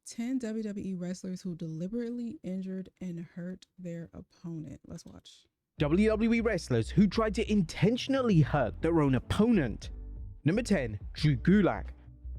10 WWE wrestlers who deliberately injured and hurt their opponent. Let's watch. WWE wrestlers who tried to intentionally hurt their own opponent. Number 10. Drew Gulak.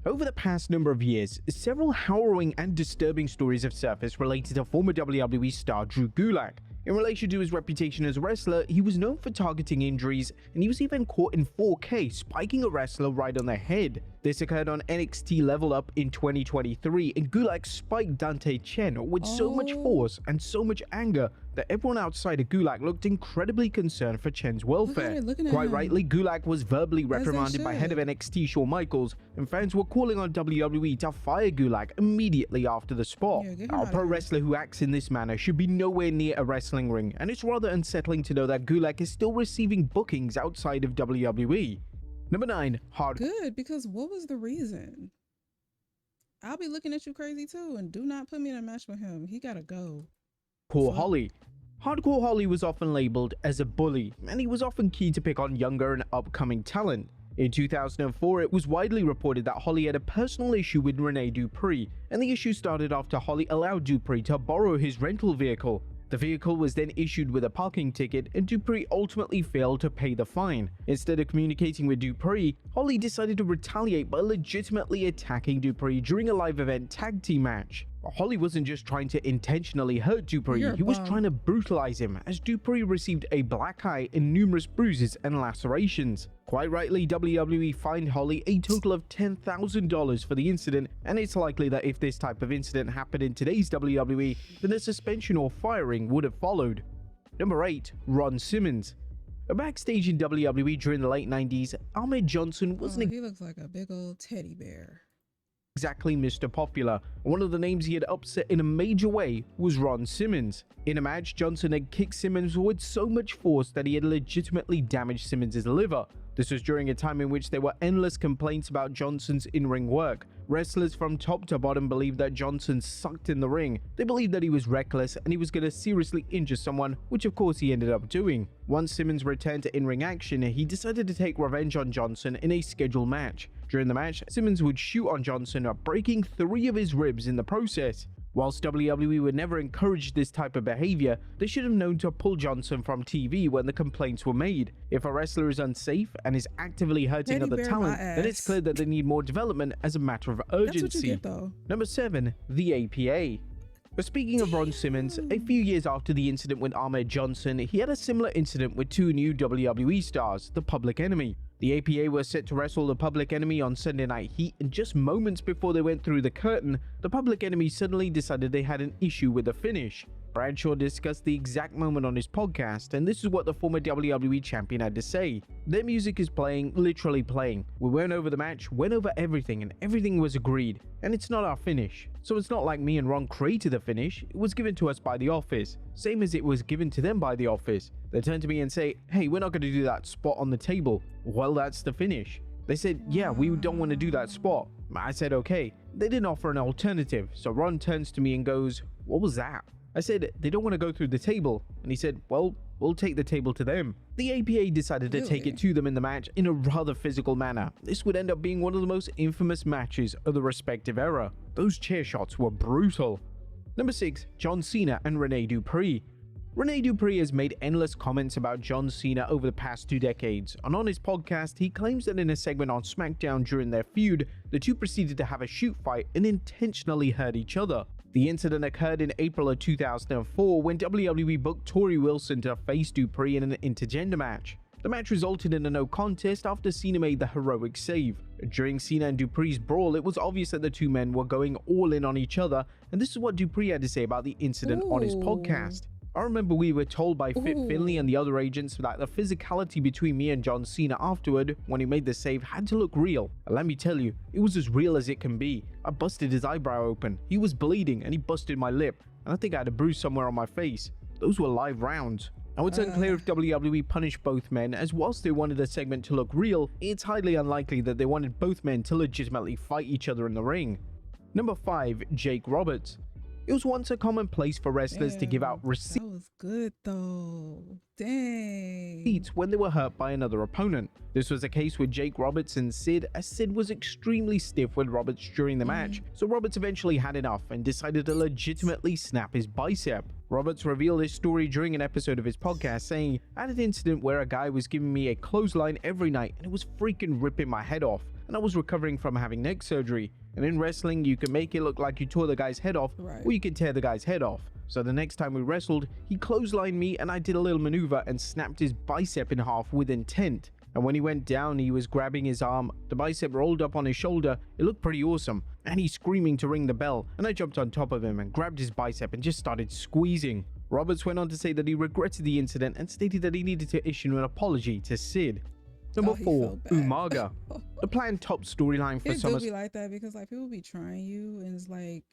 Over the past number of years, several harrowing and disturbing stories have surfaced related to former WWE star Drew Gulak. In relation to his reputation as a wrestler, he was known for targeting injuries, and he was even caught in 4K spiking a wrestler right on the head. This occurred on NXT Level Up in 2023, and Gulak spiked Dante Chen with so much force and so much anger that everyone outside of Gulak looked incredibly concerned for Chen's welfare. Quite rightly, Gulak was verbally reprimanded by head of NXT Shawn Michaels, and fans were calling on WWE to fire Gulak immediately after the spot. A pro wrestler who acts in this manner should be nowhere near a wrestling ring, and it's rather unsettling to know that Gulak is still receiving bookings outside of WWE. Number 9. Good, because what was the reason? I'll be looking at you crazy too, and do not put me in a match with him. He gotta go. Hardcore Holly. Hardcore Holly was often labeled as a bully, and he was often keen to pick on younger and upcoming talent. In 2004, it was widely reported that Holly had a personal issue with Renee Dupri, and the issue started after Holly allowed Dupri to borrow his rental vehicle. The vehicle was then issued with a parking ticket, and Dupri ultimately failed to pay the fine. Instead of communicating with Dupri, Holly decided to retaliate by legitimately attacking Dupri during a live event tag team match. Holly wasn't just trying to intentionally hurt Dupri, he was trying to brutalize him, as Dupri received a black eye and numerous bruises and lacerations. Quite rightly, WWE fined Holly a total of $10,000 for the incident, and it's likely that if this type of incident happened in today's WWE, then a suspension or firing would have followed. Number 8. Ron Simmons. Backstage in WWE during the late 90s, Ahmed Johnson wasn't he looks like a big old teddy bear. Exactly Mr. Popular. One of the names he had upset in a major way was Ron Simmons. In a match, Johnson had kicked Simmons with so much force that he had legitimately damaged Simmons' liver. This was during a time in which there were endless complaints about Johnson's in-ring work. Wrestlers from top to bottom believed that Johnson sucked in the ring. They believed that he was reckless and he was going to seriously injure someone, which of course he ended up doing. Once Simmons returned to in-ring action, he decided to take revenge on Johnson in a scheduled match. During the match, Simmons would shoot on Johnson, breaking 3 of his ribs in the process. Whilst WWE would never encourage this type of behavior, they should have known to pull Johnson from TV when the complaints were made. If a wrestler is unsafe and is actively hurting other talent, then it's clear that they need more development as a matter of urgency. Number 7. The APA. But speaking of Ron Simmons, a few years after the incident with Ahmed Johnson, he had a similar incident with 2 new WWE stars, the Public Enemy. The APA were set to wrestle the Public Enemy on Sunday Night Heat, and just moments before they went through the curtain, the Public Enemy suddenly decided they had an issue with the finish. Bradshaw discussed the exact moment on his podcast, and this is what the former WWE champion had to say. Their music is playing, literally playing. We went over the match, went over everything, and everything was agreed. And it's not our finish. So it's not like me and Ron created the finish, it was given to us by The Office. Same as it was given to them by The Office. They turn to me and say, hey, we're not going to do that spot on the table. Well, that's the finish. They said, yeah, we don't want to do that spot. I said, okay. They didn't offer an alternative, so Ron turns to me and goes, what was that? I said, they don't want to go through the table. And he said, well, we'll take the table to them. The APA decided to take it to them in the match in a rather physical manner. This would end up being one of the most infamous matches of the respective era. Those chair shots were brutal. Number 6. John Cena and Renee Dupri. Renee Dupri has made endless comments about John Cena over the past 2 decades, and on his podcast, he claims that in a segment on SmackDown during their feud, the two proceeded to have a shoot fight and intentionally hurt each other. The incident occurred in April of 2004 when WWE booked Tori Wilson to face Dupri in an intergender match. The match resulted in a no contest after Cena made the heroic save. During Cena and Dupri's brawl, it was obvious that the two men were going all in on each other, and this is what Dupri had to say about the incident on his podcast. I remember we were told by Fit Finlay and the other agents that the physicality between me and John Cena afterward, when he made the save, had to look real. And let me tell you, it was as real as it can be. I busted his eyebrow open, he was bleeding, and he busted my lip, and I think I had a bruise somewhere on my face. Those were live rounds. Now it's unclear if WWE punished both men, as whilst they wanted the segment to look real, it's highly unlikely that they wanted both men to legitimately fight each other in the ring. Number 5. Jake Roberts. It was once a commonplace for wrestlers to give out Damn, that was good though. Dang. receipts when they were hurt by another opponent. This was the case with Jake Roberts and Sid, as Sid was extremely stiff with Roberts during the match, so Roberts eventually had enough and decided to legitimately snap his bicep. Roberts revealed his story during an episode of his podcast, saying, "I had an incident where a guy was giving me a clothesline every night and it was freaking ripping my head off, and I was recovering from having neck surgery. And in wrestling, you can make it look like you tore the guy's head off, or you can tear the guy's head off. So the next time we wrestled, he clotheslined me and I did a little maneuver and snapped his bicep in half with intent. And when he went down, he was grabbing his arm, the bicep rolled up on his shoulder, it looked pretty awesome, and he's screaming to ring the bell, and I jumped on top of him and grabbed his bicep and just started squeezing." Roberts went on to say that he regretted the incident and stated that he needed to issue an apology to Sid. Number 4, Umaga. The planned top storyline for It Summer. do be like that because like people be trying you and it's like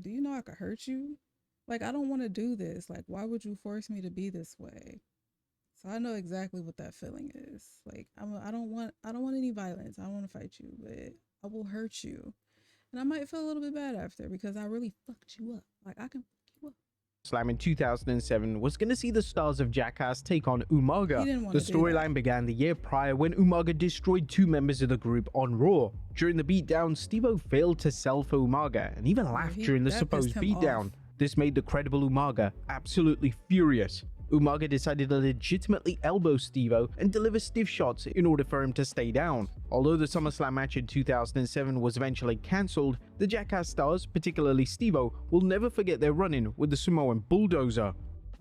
do you know I could hurt you? Like I don't want to do this. Like why would you force me to be this way? So I know exactly what that feeling is. Like I don't want any violence. I don't want to fight you, but I will hurt you. And I might feel a little bit bad after because I really fucked you up. Like I can fuck you up. Slam in 2007 was going to see the stars of Jackass take on Umaga. The storyline began the year prior when Umaga destroyed 2 members of the group on Raw. During the beatdown, Steve-O failed to sell for Umaga and even laughed during the supposed beatdown. This made the credible Umaga absolutely furious. Umaga decided to legitimately elbow Steve-O and deliver stiff shots in order for him to stay down. Although the SummerSlam match in 2007 was eventually cancelled, the Jackass stars, particularly Steve-O, will never forget their run-in with the Samoan Bulldozer.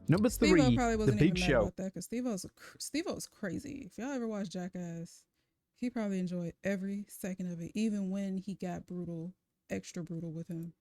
Number 3, The Big Show. Steve-O's crazy. If y'all ever watch Jackass, he probably enjoyed every second of it, even when he got brutal, extra brutal with him.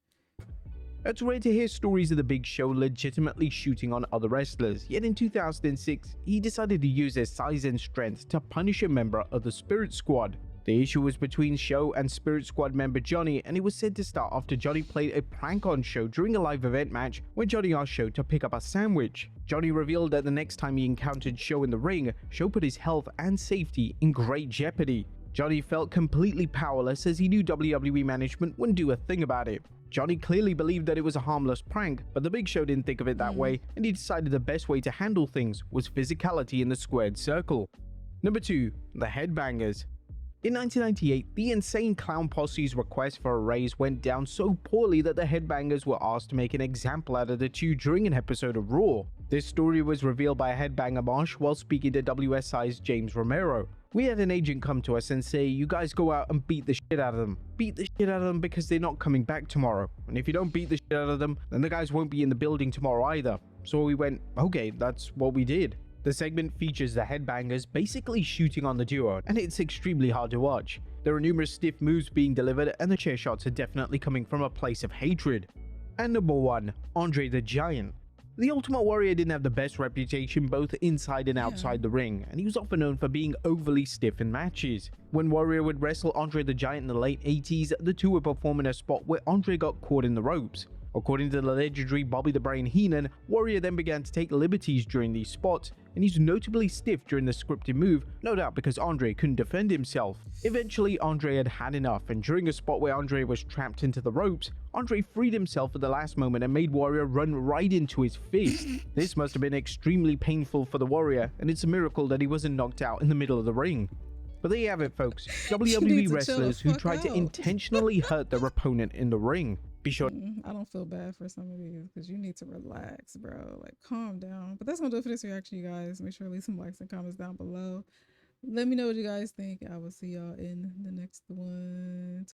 It's rare to hear stories of the Big Show legitimately shooting on other wrestlers, yet in 2006, he decided to use his size and strength to punish a member of the Spirit Squad. The issue was between Show and Spirit Squad member Johnny, and it was said to start after Johnny played a prank on Show during a live event match when Johnny asked Show to pick up a sandwich. Johnny revealed that the next time he encountered Show in the ring, Show put his health and safety in great jeopardy. Johnny felt completely powerless as he knew WWE management wouldn't do a thing about it. Johnny clearly believed that it was a harmless prank, but the Big Show didn't think of it that way, and he decided the best way to handle things was physicality in the squared circle. Number 2, The Headbangers. In 1998, the Insane Clown Posse's request for a raise went down so poorly that the Headbangers were asked to make an example out of the 2 during an episode of Raw. This story was revealed by a Headbanger Marsh while speaking to WSI's James Romero. "We had an agent come to us and say, you guys go out and beat the shit out of them. Beat the shit out of them because they're not coming back tomorrow. And if you don't beat the shit out of them, then the guys won't be in the building tomorrow either." So we went, okay, that's what we did. The segment features the Headbangers basically shooting on the duo, and it's extremely hard to watch. There are numerous stiff moves being delivered, and the chair shots are definitely coming from a place of hatred. And number 1, Andre the Giant. The Ultimate Warrior didn't have the best reputation both inside and outside the ring, and he was often known for being overly stiff in matches. When Warrior would wrestle Andre the Giant in the late 80s, the two would perform in a spot where Andre got caught in the ropes. According to the legendary Bobby the Brain Heenan, Warrior then began to take liberties during these spots, and he's notably stiff during the scripted move, no doubt because Andre couldn't defend himself. Eventually, Andre had had enough, and during a spot where Andre was trapped into the ropes, Andre freed himself at the last moment and made Warrior run right into his fist. This must have been extremely painful for the Warrior, and it's a miracle that he wasn't knocked out in the middle of the ring. But there you have it, folks. WWE wrestlers who tried to intentionally hurt their opponent in the ring. Be sure. I don't feel bad for some of these because you need to relax, bro. Like, calm down. But that's gonna do it for this reaction, you guys. Make sure to leave some likes and comments down below. Let me know what you guys think. I will see y'all in the next one.